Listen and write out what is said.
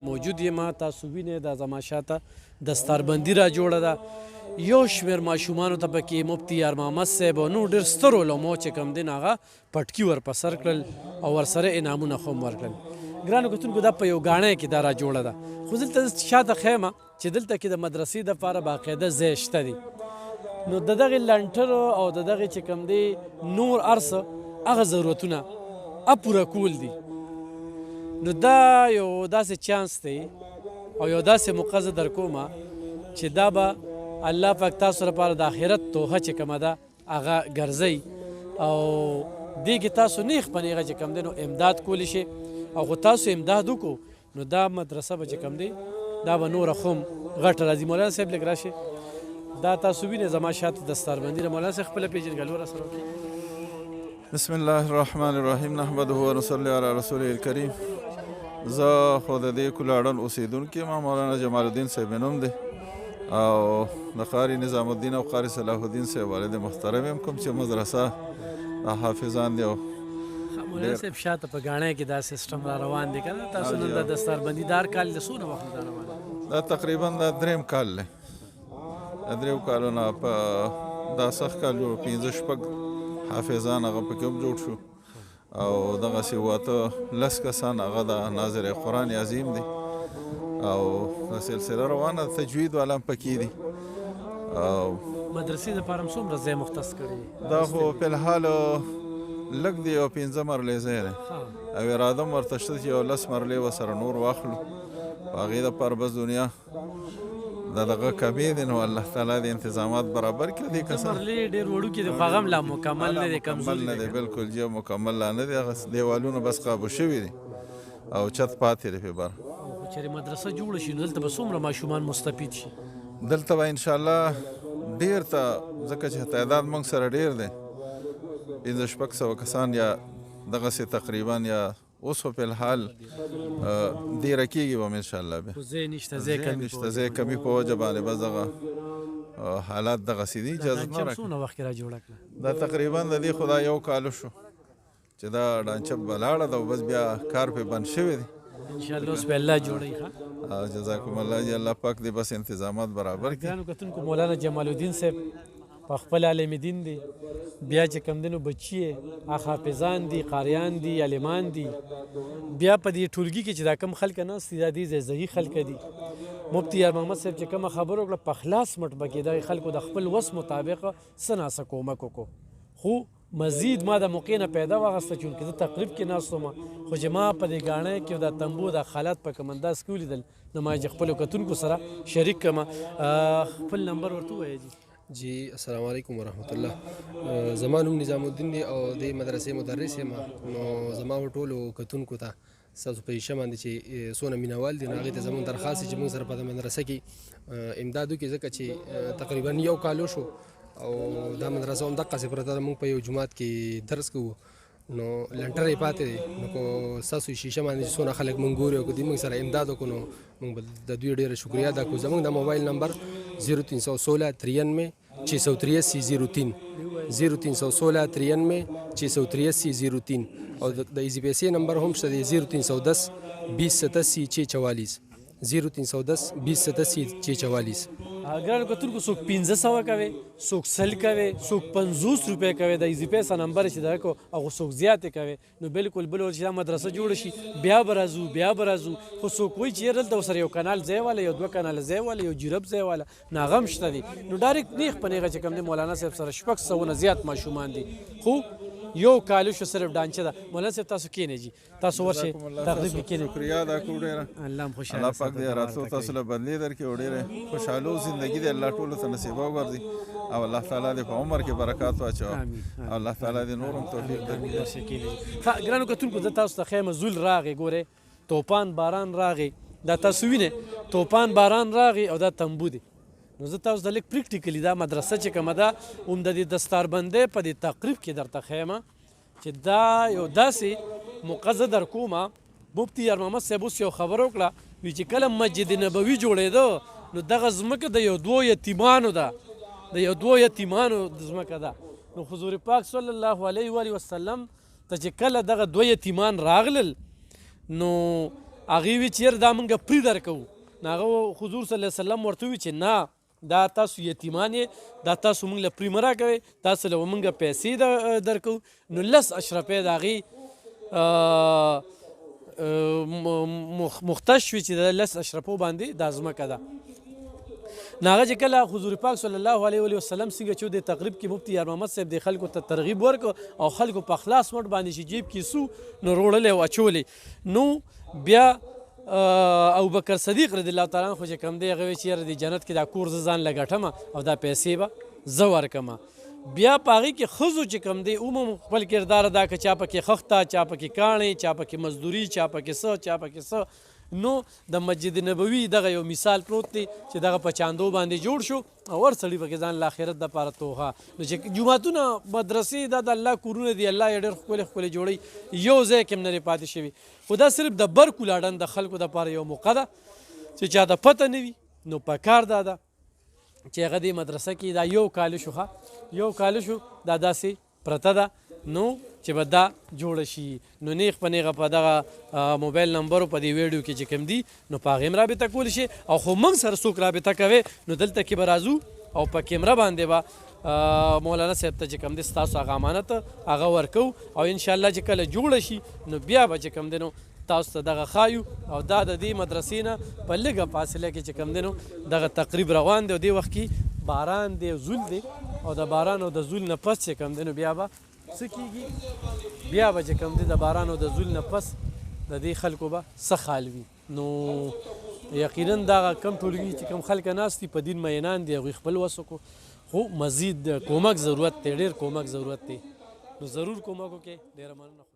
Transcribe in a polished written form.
موجود یم. تاسو وینئ دا زما شاته دستاربندي را جوړه ده. یو شمېر ماشومانو ته پکې مفتي یار محمد صاحب او نور ډېر ستر علماو چې کوم دي هغه پټکي ورپه سر کړل او ورسره انعامونه خو هم ورکړل. ګرانو کتونکو دا په یو ګاڼۍ کې دا را جوړه ده. خو دلته شاته ښیم چې دلته کې د مدرسې دپاره باقاعده ځای شته دي. نو د دغې لنټرو او د دغې چې کوم دی نور هر څه هغه ضرورتونه پوره کول دي. نو دا یو داسې چانس دی او یو داسې موقع زه در کومه چې دا به الله پاک تاسو لپاره د آخرت توحه چې کومه ده هغه ګرځئ او دې کې تاسو نیغ په نیغه چې کوم دی نو امداد کولی شئ او خو تاسو امداد وکړو نو دا مدرسه به چې کوم دی دا به نوره خو هم غټه راځي. مولانا صاحب لږ راشئ. دا تاسو وینئ زما شاته دستاربندي ده. مولانا صاحب خپله پېژنګلو را سره وکړئ. بسم الله الرحمن الرحیم نحمده ونصلي علی رسوله الکریم. زه خو د دې کلاړن اوسیدونکی یم. مولانا جمال الدین صاحب مې نوم دی او د قاري نظام الدین او قاري صلاح الدین صاحب والد محترم یم کوم چې مدرسه د حافظان دی. مولانا صاحب شاته په ګاڼۍ کې دا سیسټم را روان دی که نه؟ تاسو نن د دستاربندي دا هر کال د څونه وخت دا روان دی؟ دا تقریبا دا دریم کال دی. د دریو کالونه په دا سخت کال جوړ 15-16 حافظان هغه پکې هم جوړ شو او دغسې واته لس کسان هغه د ناظر قرآن عظیم دی او دا سلسله روانه تجوید والا هم پکې دي. مدرسې دپاره هم څومره ځای مختص کړی؟ دا خو فلحال لږ دی او 15 مرلې ځای دی او اراده هم ورته شته چې یو 10 مرلې ورسره نور واخلو په هغې دپاره بس دنیا دا دغه کمې دي نو الله تعالی د انتظامات برابر کړي. دې کسان مرلې ډېر وړوکي دي خو هغه هم لا مکمل نه دی، کمزوري نه دی بالکل جی مکمل لا نه دی. هغه دیوالونه بس قابو شوي دي او چت پاتې دی پې بر. چېرې مدرسه جوړه شي نو دلته به څومره ماشومان مستفید شي؟ دلته به انشاءالله ډېر ته ځکه چې تعداد موږ سره ډېر دی 1500 کسان یا دغسې تقریبا یا اوس خو فلحال ډېره کېږي به م انشاءالله بیا ځای نشته، ځای کمي په وجه باندې بس دغه حالات دغسې دي اجازت نه راکوي. څومره وخت کې را جوړه کړه؟ دا تقریبا د دې خو دا یو کال شو چې دا ډانچه ولاړه ده او بس بیا کار پې بند شوی دی. انشاءالله اوس به الله جوړوي. ښه جزاکم الله جی الله پاک دې بس انتظامات برابر کړي. ګرانو کتونکو مولانا جمال الدین صاحب په خپل عالم دین دی، بیا چې کوم دی نو بچي یې حافظان دي، قاریان دي، عالمان دي. بیا په دې ټولګي کې چې دا کم خلک ناست دي دا دې ځایي خلک دي. مفتي یار محمد صاحب چې کومه خبره وکړه په خلاص مټبه کې دغې خلکو د خپل وس مطابق څه ناسه کومک وکړو. خو مزید ما د موقع نه پیدا واخیسته چونکې زه تقریب کې ناست وم خو چې ما په دې ګاڼۍ کې دا تنبو دا حالات په کوم انداز کې ولیدل نو ما چې خپلو کتونکو سره شریک کړم. خپل نمبر ورته ووایه. جی السلام علیکم ورحمۃ الله. زما نوم نظام الدین دی او د مدرسې مدرس یم. نو زما ټولو کتونکو ته ستاسو په ریشه باندې چې څونه مینوال دي نو هغې ته زموږ درخواست چې موږ سره په مدرسه کې امداد وکړي ځکه چې تقریبا یو کال وشو او دا مدرسه هم دقسې پرته ده. موږ په یو جومات کې درس کوو نو لنټر یې پاتې دی نو کو ستاسو شیشه باندې چې څونه خلک موږ ګوري او که دوی موږ سره امداد وکړو نو موږ به د دوی ډېره شکریه ادا کړو. زموږ د موبایل نمبر 0316 93 683 03 0316 93 683 03 او د ایزی پیسې نمبر هم شته دی 0310 20 87 644 0310 20 87 644. ګرانو کتونکو څوک 1500 کوي، څوک 100 کوي، څوک 50 روپۍ کوي. د ایزي پیسه نمبر چې دغه کو هغه څوک زیاتې کوي نو بالکل بل ور چې دا مدرسه جوړه شي بیا به راځو. خو څوک وایي چې یاره دلته ورسره یو کانال ځای والا، یو 2 کاناله ځای والا، یو جیرب ځای والا نو هغه هم شته دي. نو ډایرکټ نیغ په نیغه چې کوم دی مولانا صاحب سره 600 زیات ماشومان دي خو یو کالو شو صرف ډانچه ده. مولانا صاحب تاسو کینئ جی، تاسو ورشئ تقریب کې کینئ. شکریه ادا کړو ډېره. الله هم خوشحاله الله پاک دې راتلو تاسو له بدلې درکړي او ډېره خوشحالو زندګي دې الله ټولو ته نصیبه وګرځي او الله تعالی دې په عمر کې برکات واچوي او الله تعالی دې نور هم توفیق درکړي. ګرانو کتونکو زه تاسو ته ښیم زول راغی، ګورئ توپان باران راغی. دا تاسو وینئ توپان باران راغی او دا تنبو دی. نو زه تاسو ته لږ پریکټیکلي دا مدرسه چې کومه ده هم د دې دستاربندۍ په دې تقریب کې درته ښیم چې دا یو داسې موقع زه در کومه. مفتي یار محمد صاحب اوس یو خبره وکړه وایي چې کله مسجد نبوي جوړېده نو دغه ځمکه د یو 2 یتیمانو ده، د یو 2 یتیمانو ځمکه ده. نو حضور پاک صلی الله علیه و وسلم ته چې کله دغه 2 یتیمان راغلل نو هغې وی چې یاره دا موږ پرې درکوو نو هغه حضور صلی الله علیه وسلم ورته ووي چې نه دا تاسو یتیمان یې دا تاسو موږ له پرې مه راکوئ تاسو له موږ پیسې درکوو نو 10 اشرفۍ د هغې مختص شوي چې د 10 اشرفو باندې دا ځمکه ده نو هغه چې کله حضور پاک صلی الله علیه وسلم څنګه چې د تقریب کې مفتی یار محمد صاحب د خلکو ته ترغیب ورکړ او خلکو په خلاص مټ باندې چې جیب کې سو نو روړلې او اچولې نو بیا ابوبکر صدیق رضی الله تعالی عنہ چې کوم دی هغه وی چې د جنت کې دا کور ځان لګټم او دا پیسې به زه ورکم بیا په هغې کې ښځو چې کوم دی عموم خپل کردار ادا که چا پکې خښته چا پکې کاڼې چا پکې مزدوري چا پکې څه چا پکې څه نو د مسجد نبوي دغه یو مثال پروت دی چې دغه په چاندو باندې جوړ شو او هر سړي پکې ځان له آخرت دپاره توغه نو چې جوماتونه مدرسې دا د الله کورونه دي الله یې ډېر ښکلې ښکلې جوړوي یو ځای کې هم نه دی پاتې شوي خو دا صرف د بر کولاډن د خلکو دپاره یو موقع ده چې چا د پته نه وي نو په کار دا ده چې هغه دې مدرسه کې دا یو کال شو یو کال شو دا داسې پرته ده نو چې به دا جوړه شي نو نیغ په نیغه په دغه موبایل نمبرو په دې ویډیو کې چې کوم دي نو په هغې هم رابطه کولی شي او خو موږ سره څوک رابطه کوي نو دلته کې به راځو او په کیمره باندې به مولانا صاحب ته چې کوم دی ستاسو هغه امانت هغه ورکو او انشاءالله چې کله جوړه شي نو بیا به چې کوم دی نو تاسو ته دغه ښایو او دا د دې مدرسې نه په لږه فاصله کې چې کوم دی نو دغه تقریب روان دی او دې وخت کې باران دی زول دی او د باران او د زول نه پس چې کوم دی نو بیا به څه کېږي بیا به چې کوم دی د باران او د زول نه پس د دې خلکو به څه حال وي نو یقینا دغه کم ټولګي چې کوم خلک ناست دي په دین مینان دي هغوی خپل وس وکړو خو مزید کومک ضرورت دی ډېر کومک ضرورت دی نو ضرور کومک وکړئ ډېره مننه